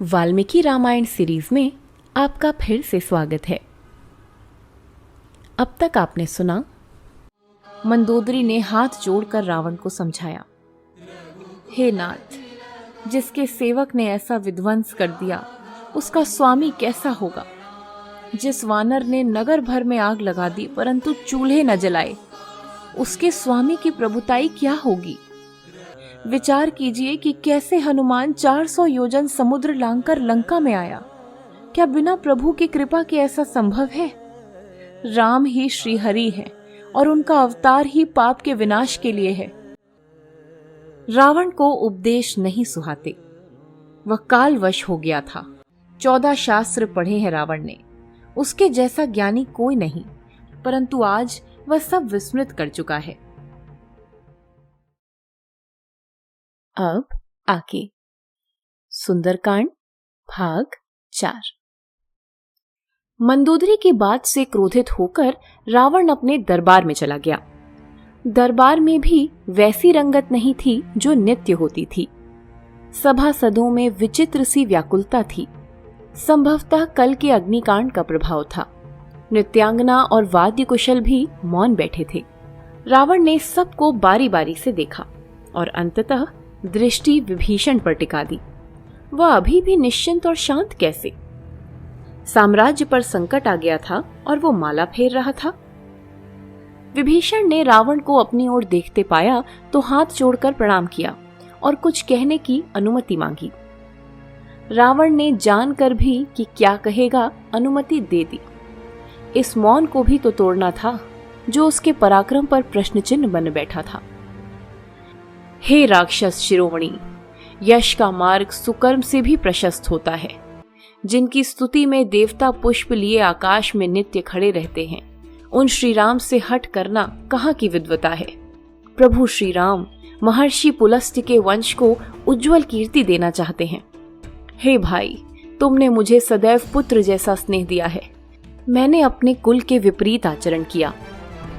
Valmiki Ramayan series में आपका फिर से स्वागत है। अब तक आपने सुना, मंदोदरी ने हाथ जोड़कर रावण को समझाया, हे नाथ, जिसके सेवक ने ऐसा विध्वंस कर दिया उसका स्वामी कैसा होगा। जिस वानर ने नगर भर में आग लगा दी परंतु चूल्हे न जलाए, उसके स्वामी की प्रभुताई क्या होगी। विचार कीजिए कि कैसे हनुमान 400 योजन समुद्र लांघकर लंका में आया। क्या बिना प्रभु की कृपा के ऐसा संभव है? राम ही श्री हरि है और उनका अवतार ही पाप के विनाश के लिए है। रावण को उपदेश नहीं सुहाते, वह कालवश हो गया था। 14 शास्त्र पढ़े हैं रावण ने, उसके जैसा ज्ञानी कोई नहीं, परंतु आज वह सब विस्मृत कर चुका है। अब आगे सुंदरकांड भाग 4। मंदोदरी की बात से क्रोधित होकर रावण अपने दरबार में चला गया। दरबार में भी वैसी रंगत नहीं थी जो नित्य होती थी। सभासदों में विचित्र सी व्याकुलता थी। संभवतः कल के अग्निकांड का प्रभाव था। नृत्यांगना और वाद्य कुशल भी मौन बैठे थे। रावण ने सबको बारी बारी से देखा और अंततः दृष्टि विभीषण पर टिका दी। वह अभी भी निश्चिंत और शांत कैसे? साम्राज्य पर संकट आ गया था और वो माला फेर रहा था। विभीषण ने रावण को अपनी ओर देखते पाया तो हाथ जोड़कर प्रणाम किया और कुछ कहने की अनुमति मांगी। रावण ने जानकर भी कि क्या कहेगा अनुमति दे दी। इस मौन को भी तो तोड़ना था जो उसके पराक्रम पर प्रश्न चिन्ह बन बैठा था। हे राक्षस शिरोमणि, यश का मार्ग सुकर्म से भी प्रशस्त होता है। जिनकी स्तुति में देवता पुष्प लिए आकाश में नित्य खड़े रहते हैं, उन श्री राम से हट करना कहाँ की विद्वता है। प्रभु श्री राम महर्षि पुलस्त्य के वंश को उज्जवल कीर्ति देना चाहते हैं। हे भाई, तुमने मुझे सदैव पुत्र जैसा स्नेह दिया है। मैंने अपने कुल के विपरीत आचरण किया।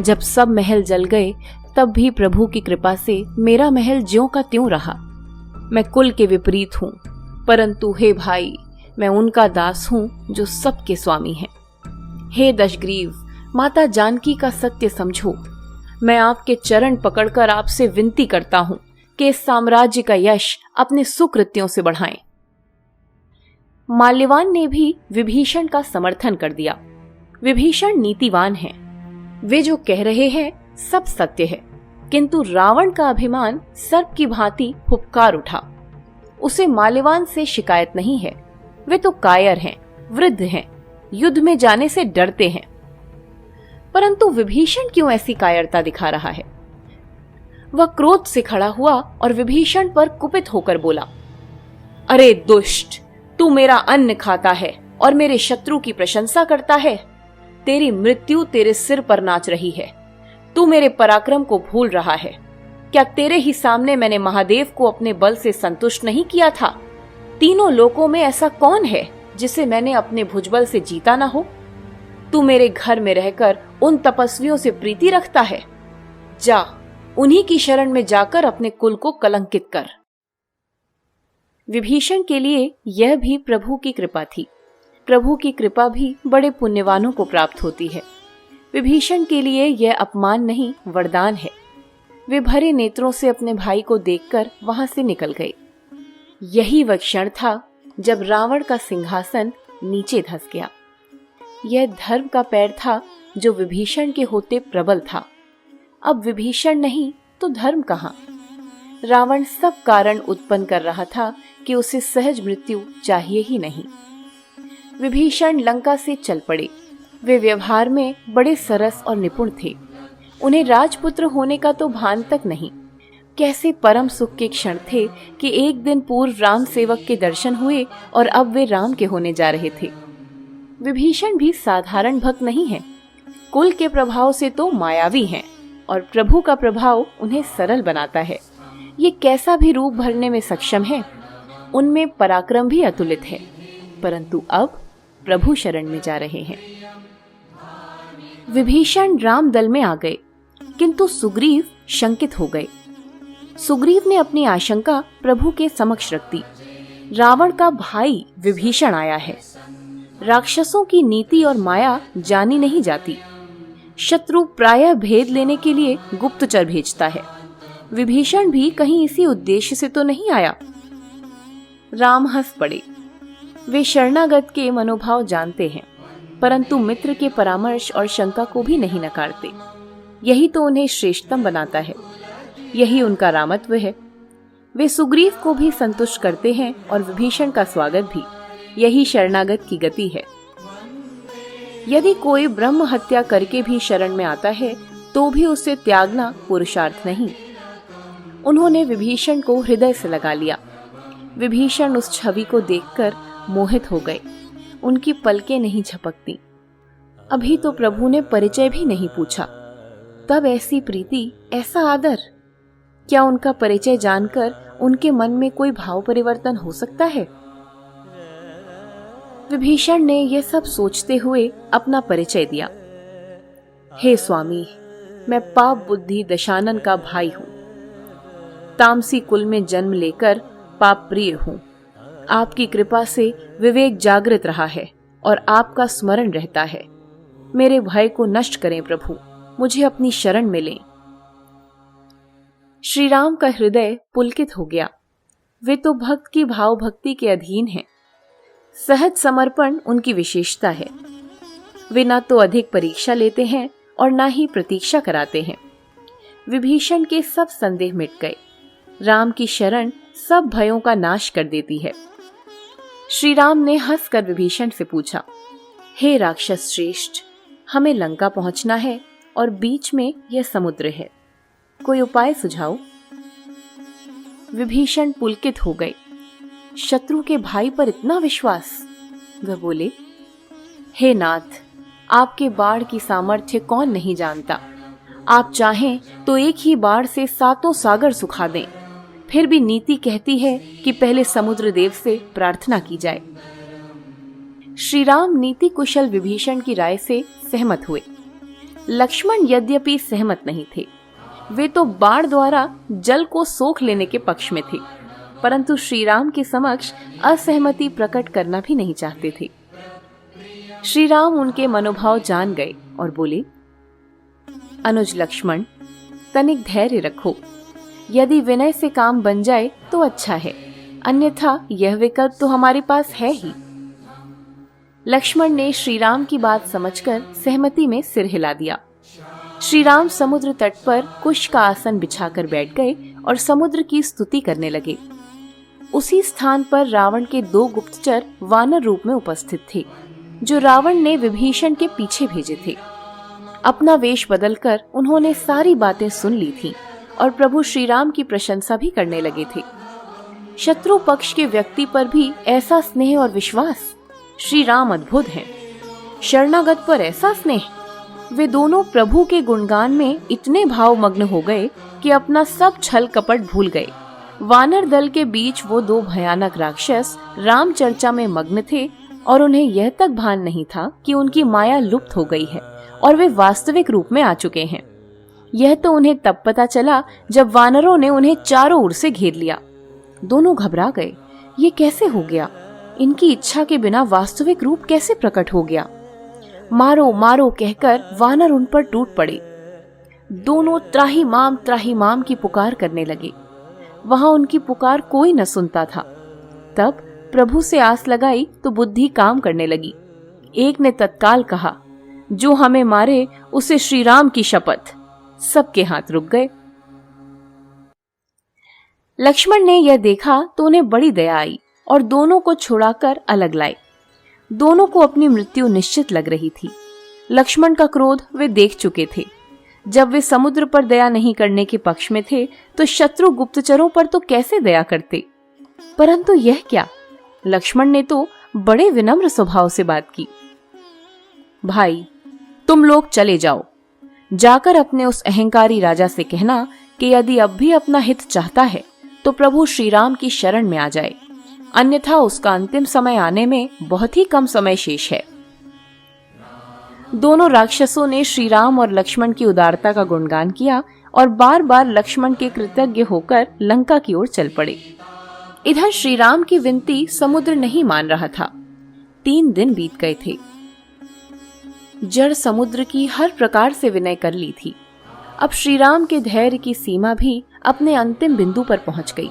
जब सब महल जल गए तब भी प्रभु की कृपा से मेरा महल ज्यों का त्यों रहा। मैं कुल के विपरीत हूँ, परंतु हे भाई, मैं उनका दास हूँ जो सबके स्वामी हैं। हे दशग्रीव, माता जानकी का सत्य समझो। मैं आपके चरण पकड़कर आपसे विनती करता हूँ कि इस साम्राज्य का यश अपने सुकृत्यों से बढ़ाएं। माल्यवान ने भी विभीषण का समर्थन कर दिया। विभीषण नीतिवान हैं। वे जो कह रहे हैं सब सत्य है, किंतु रावण का अभिमान सर्प की भांति फुफकार उठा। उसे माल्यवान से शिकायत नहीं है। वे तो कायर हैं, वृद्ध हैं, युद्ध में जाने से डरते हैं। परंतु विभीषण क्यों ऐसी कायरता दिखा रहा है? वह क्रोध से खड़ा हुआ और विभीषण पर कुपित होकर बोला, अरे दुष्ट, तू मेरा अन्न खाता है और मेरे शत्रु की प्रशंसा करता है। तेरी मृत्यु तेरे सिर पर नाच रही है। तू मेरे पराक्रम को भूल रहा है। क्या तेरे ही सामने मैंने महादेव को अपने बल से संतुष्ट नहीं किया था? तीनों लोकों में ऐसा कौन है जिसे मैंने अपने भुजबल से जीता ना हो? तू मेरे घर में रहकर उन तपस्वियों से प्रीति रखता है। जा, उन्हीं की शरण में जाकर अपने कुल को कलंकित कर। विभीषण के लिए यह भी प्रभु की कृपा थी। प्रभु की कृपा भी बड़े पुण्यवानों को प्राप्त होती है। विभीषण के लिए यह अपमान नहीं, वरदान है। वे भरे नेत्रों से अपने भाई को देखकर वहां से निकल गए। यही वह क्षण था जब रावण का सिंहासन नीचे धंस गया। यह धर्म का पैर था जो विभीषण के होते प्रबल था। अब विभीषण नहीं तो धर्म कहाँ? रावण सब कारण उत्पन्न कर रहा था कि उसे सहज मृत्यु चाहिए ही नहीं। विभीषण लंका से चल पड़े। वे व्यवहार में बड़े सरस और निपुण थे। उन्हें राजपुत्र होने का तो भान तक नहीं। कैसे परम सुख के क्षण थे कि एक दिन पूर्व राम सेवक के दर्शन हुए और अब वे राम के होने जा रहे थे। विभीषण भी साधारण भक्त नहीं है। कुल के प्रभाव से तो मायावी हैं और प्रभु का प्रभाव उन्हें सरल बनाता है। ये कैसा भी रूप भरने में सक्षम है। उनमें पराक्रम भी अतुलित है, परंतु अब प्रभु शरण में जा रहे हैं। विभीषण राम दल में आ गए, किंतु सुग्रीव शंकित हो गए। सुग्रीव ने अपनी आशंका प्रभु के समक्ष रख दी। रावण का भाई विभीषण आया है। राक्षसों की नीति और माया जानी नहीं जाती। शत्रु प्रायः भेद लेने के लिए गुप्तचर भेजता है। विभीषण भी कहीं इसी उद्देश्य से तो नहीं आया। राम हंस पड़े। वे शरणागत के मनोभाव जानते हैं, परंतु मित्र के परामर्श और शंका को भी नहीं नकारते। यही तो उन्हें श्रेष्ठतम बनाता है, यही उनका रामत्व है। वे सुग्रीव को भी संतुष्ट करते हैं और विभीषण का स्वागत भी। यही शरणागत की गति है। यदि कोई ब्रह्म हत्या करके भी शरण में आता है तो भी उसे त्यागना पुरुषार्थ नहीं। उन्होंने विभीषण को हृदय से लगा लिया। विभीषण उस छवि को देखकर मोहित हो गए। उनकी पलकें नहीं झपकती। अभी तो प्रभु ने परिचय भी नहीं पूछा, तब ऐसी प्रीति, ऐसा आदर। क्या उनका परिचय जानकर उनके मन में कोई भाव परिवर्तन हो सकता है? विभीषण ने यह सब सोचते हुए अपना परिचय दिया। हे स्वामी, मैं पाप बुद्धि दशानन का भाई हूं। तामसी कुल में जन्म लेकर पाप प्रिय हूं। आपकी कृपा से विवेक जागृत रहा है और आपका स्मरण रहता है। मेरे भय को नष्ट करें प्रभु, मुझे अपनी शरण में लें। श्री राम का हृदय पुलकित हो गया। वे तो भक्त की भाव भक्ति के अधीन हैं। सहज समर्पण उनकी विशेषता है। वे न तो अधिक परीक्षा लेते हैं और न ही प्रतीक्षा कराते हैं। विभीषण के सब संदेह मिट गए। राम की शरण सब भयों का नाश कर देती है। श्री राम ने हंसकर विभीषण से पूछा, हे राक्षस श्रेष्ठ, हमें लंका पहुंचना है और बीच में यह समुद्र है। कोई उपाय सुझाओ। विभीषण पुलकित हो गए। शत्रु के भाई पर इतना विश्वास। वह बोले, हे नाथ, आपके बाढ़ की सामर्थ्य कौन नहीं जानता। आप चाहें तो एक ही बाढ़ से 7 सागर सुखा दें। फिर भी नीति कहती है कि पहले समुद्र देव से प्रार्थना की जाए। श्री राम नीति कुशल विभीषण की राय से सहमत हुए। लक्ष्मण यद्यपि सहमत नहीं थे। वे तो बाण द्वारा जल को सोख लेने के पक्ष में थे, परंतु श्री राम के समक्ष असहमति प्रकट करना भी नहीं चाहते थे। श्री राम उनके मनोभाव जान गए और बोले, अनुज लक्ष्मण, तनिक धैर्य रखो। यदि विनय से काम बन जाए तो अच्छा है, अन्यथा यह विकल्प तो हमारे पास है ही। लक्ष्मण ने श्री राम की बात समझकर सहमति में सिर हिला दिया। श्री राम समुद्र तट पर कुश का आसन बिछाकर बैठ गए और समुद्र की स्तुति करने लगे। उसी स्थान पर रावण के 2 गुप्तचर वानर रूप में उपस्थित थे, जो रावण ने विभीषण के पीछे भेजे थे। अपना वेश बदलकर उन्होंने सारी बातें सुन ली थीं और प्रभु श्री राम की प्रशंसा भी करने लगे थे। शत्रु पक्ष के व्यक्ति पर भी ऐसा स्नेह और विश्वास। श्री राम अद्भुत हैं। शरणागत पर ऐसा स्नेह। वे दोनों प्रभु के गुणगान में इतने भावमग्न हो गए कि अपना सब छल कपट भूल गए। वानर दल के बीच वो 2 भयानक राक्षस राम चर्चा में मग्न थे और उन्हें यह तक भान नहीं था कि उनकी माया लुप्त हो गई है और वे वास्तविक रूप में आ चुके हैं। यह तो उन्हें तब पता चला जब वानरों ने उन्हें चारों ओर से घेर लिया। दोनों घबरा गए। ये कैसे हो गया? इनकी इच्छा के बिना वास्तविक रूप कैसे प्रकट हो गया? मारो मारो कहकर वानर उन पर टूट पड़े। दोनों त्राही माम की पुकार करने लगे। वहां उनकी पुकार कोई न सुनता था। तब प्रभु से आस लगाई तो बुद्धि काम करने लगी। एक ने तत्काल कहा, जो हमें मारे उसे श्री राम की शपथ। सबके हाथ रुक गए। लक्ष्मण ने यह देखा तो उन्हें बड़ी दया आई और दोनों को छुड़ाकर अलग लाए। दोनों को अपनी मृत्यु निश्चित लग रही थी। लक्ष्मण का क्रोध वे देख चुके थे। जब वे समुद्र पर दया नहीं करने के पक्ष में थे तो शत्रु गुप्तचरों पर तो कैसे दया करते। परंतु यह क्या, लक्ष्मण ने तो बड़े विनम्र स्वभाव से बात की। भाई, तुम लोग चले जाओ। जाकर अपने उस अहंकारी राजा से कहना कि यदि अब भी अपना हित चाहता है तो प्रभु श्री राम की शरण में आ जाए, अन्यथा उसका अंतिम समय आने में बहुत ही कम समय शेष है। दोनों राक्षसों ने श्री राम और लक्ष्मण की उदारता का गुणगान किया और बार बार लक्ष्मण के कृतज्ञ होकर लंका की ओर चल पड़े। इधर श्री राम की विनती समुद्र नहीं मान रहा था। 3 दिन बीत गए थे। जड़ समुद्र की हर प्रकार से विनय कर ली थी। अब श्री राम के धैर्य की सीमा भी अपने अंतिम बिंदु पर पहुंच गई।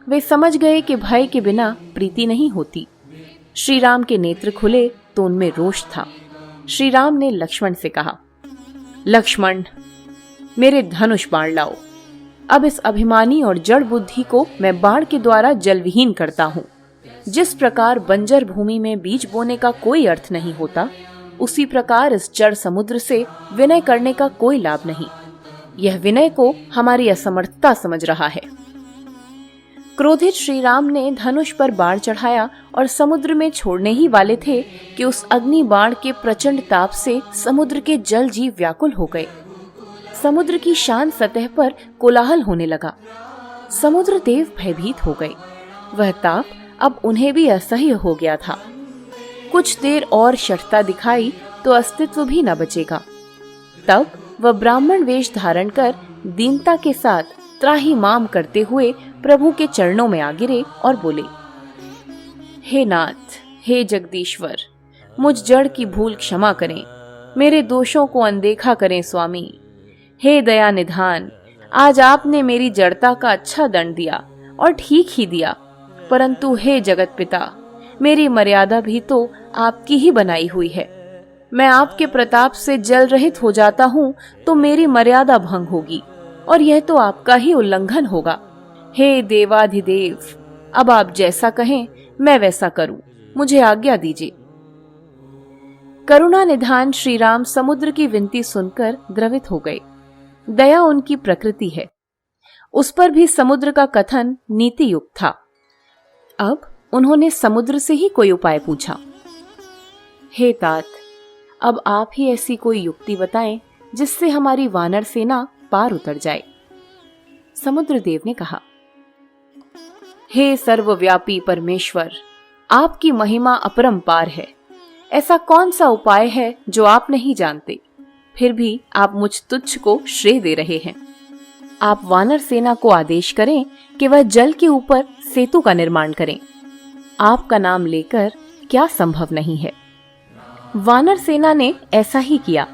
वे समझ गए कि भय के बिना प्रीति नहीं होती। श्री राम के नेत्र खुले तो उनमें रोष था। श्री राम ने लक्ष्मण से कहा, लक्ष्मण, मेरे धनुष बाण लाओ। अब इस अभिमानी और जड़ बुद्धि को मैं बाण के द्वारा जलविहीन करता हूँ। जिस प्रकार बंजर भूमि में बीज बोने का कोई अर्थ नहीं होता, उसी प्रकार इस जड़ समुद्र से विनय करने का कोई लाभ नहीं। यह विनय को हमारी असमर्थता समझ रहा है। क्रोधित श्री राम ने धनुष पर बाण चढ़ाया और समुद्र में छोड़ने ही वाले थे कि उस अग्नि बाण के प्रचंड ताप से समुद्र के जल जीव व्याकुल हो गए। समुद्र की शांत सतह पर कोलाहल होने लगा। समुद्र देव भयभीत हो गए। वह ताप अब उन्हें भी असह्य हो गया था। कुछ देर और शठता दिखाई तो अस्तित्व भी न बचेगा। तब वह ब्राह्मण वेश धारण कर दीनता के साथ त्राहि माम करते हुए प्रभु के चरणों में आ गिरे और बोले, हे नाथ, हे जगदीश्वर, मुझ जड़ की भूल क्षमा करें, मेरे दोषों को अनदेखा करें स्वामी। हे दया निधान, आज आपने मेरी जड़ता का अच्छा दंड दिया और ठीक ही दिया, परंतु हे जगत पिता, मेरी मर्यादा भी तो आपकी ही बनाई हुई है। मैं आपके प्रताप से जल रहित हो जाता हूँ तो मेरी मर्यादा भंग होगी और यह तो आपका ही उल्लंघन होगा। हे देवाधिदेव, अब आप जैसा कहें मैं वैसा करूं, मुझे आज्ञा दीजिए। करुणा निधान श्री राम समुद्र की विनती सुनकर द्रवित हो गए। दया उनकी प्रकृति है। उस पर भी समुद्र का कथन नीति युक्त था। अब उन्होंने समुद्र से ही कोई उपाय पूछा। हे तात, अब आप ही ऐसी कोई युक्ति बताएं जिससे हमारी वानर सेना पार उतर जाए। समुद्र देव ने कहा, हे सर्वव्यापी परमेश्वर, आपकी महिमा अपरंपार है। ऐसा कौन सा उपाय है जो आप नहीं जानते, फिर भी आप मुझ तुच्छ को श्रेय दे रहे हैं। आप वानर सेना को आदेश करें कि वह जल के ऊपर सेतु का निर्माण करें। आपका नाम लेकर क्या संभव नहीं है। वानर सेना ने ऐसा ही किया।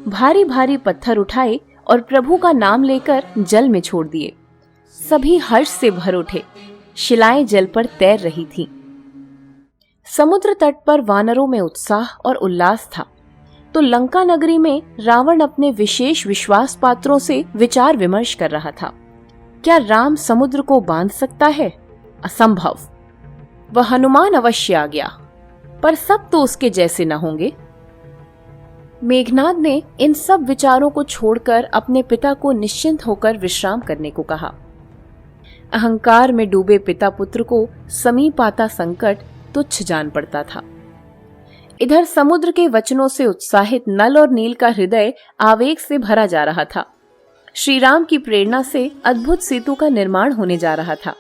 भारी भारी पत्थर उठाए और प्रभु का नाम लेकर जल में छोड़ दिए। सभी हर्ष से भर उठे। शिलाएं जल पर तैर रही थीं। समुद्र तट पर वानरों में उत्साह और उल्लास था, तो लंका नगरी में रावण अपने विशेष विश्वास पात्रों से विचार विमर्श कर रहा था। क्या राम समुद्र को बांध सकता है? असंभव। वह हनुमान अवश्य आ गया, पर सब तो उसके जैसे न होंगे। मेघनाद ने इन सब विचारों को छोड़कर अपने पिता को निश्चिंत होकर विश्राम करने को कहा। अहंकार में डूबे पिता पुत्र को समीप आता संकट तुच्छ जान पड़ता था। इधर समुद्र के वचनों से उत्साहित नल और नील का हृदय आवेग से भरा जा रहा था। श्री राम की प्रेरणा से अद्भुत सेतु का निर्माण होने जा रहा था।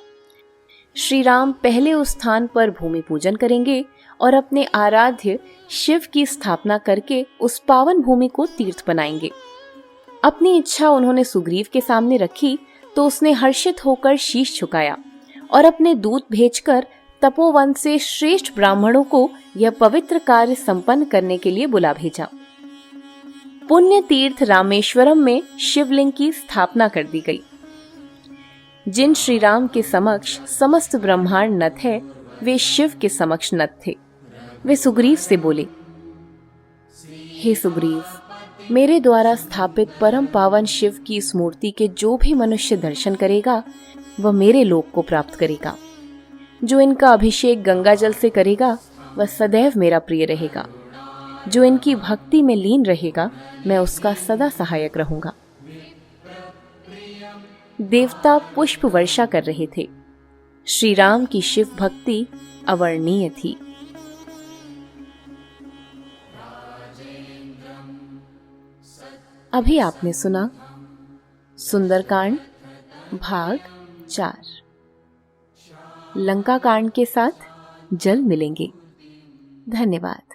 श्री राम पहले उस स्थान पर भूमि पूजन करेंगे और अपने आराध्य शिव की स्थापना करके उस पावन भूमि को तीर्थ बनाएंगे। अपनी इच्छा उन्होंने सुग्रीव के सामने रखी तो उसने हर्षित होकर शीश झुकाया और अपने दूत भेजकर तपोवन से श्रेष्ठ ब्राह्मणों को यह पवित्र कार्य संपन्न करने के लिए बुला भेजा। पुण्य तीर्थ रामेश्वरम में शिवलिंग की स्थापना कर दी गई। जिन श्री राम के समक्ष समस्त ब्रह्मांड नत है, वे शिव के समक्ष नत थे। वे सुग्रीव से बोले, हे सुग्रीव, मेरे द्वारा स्थापित परम पावन शिव की इस मूर्ति के जो भी मनुष्य दर्शन करेगा वह मेरे लोक को प्राप्त करेगा। जो इनका अभिषेक गंगा जल से करेगा वह सदैव मेरा प्रिय रहेगा। जो इनकी भक्ति में लीन रहेगा मैं उसका सदा सहायक रहूंगा। देवता पुष्प वर्षा कर रहे थे। श्री राम की शिव भक्ति अवर्णनीय थी। अभी आपने सुना सुंदरकांड भाग 4। लंका कांड के साथ जल्द मिलेंगे। धन्यवाद।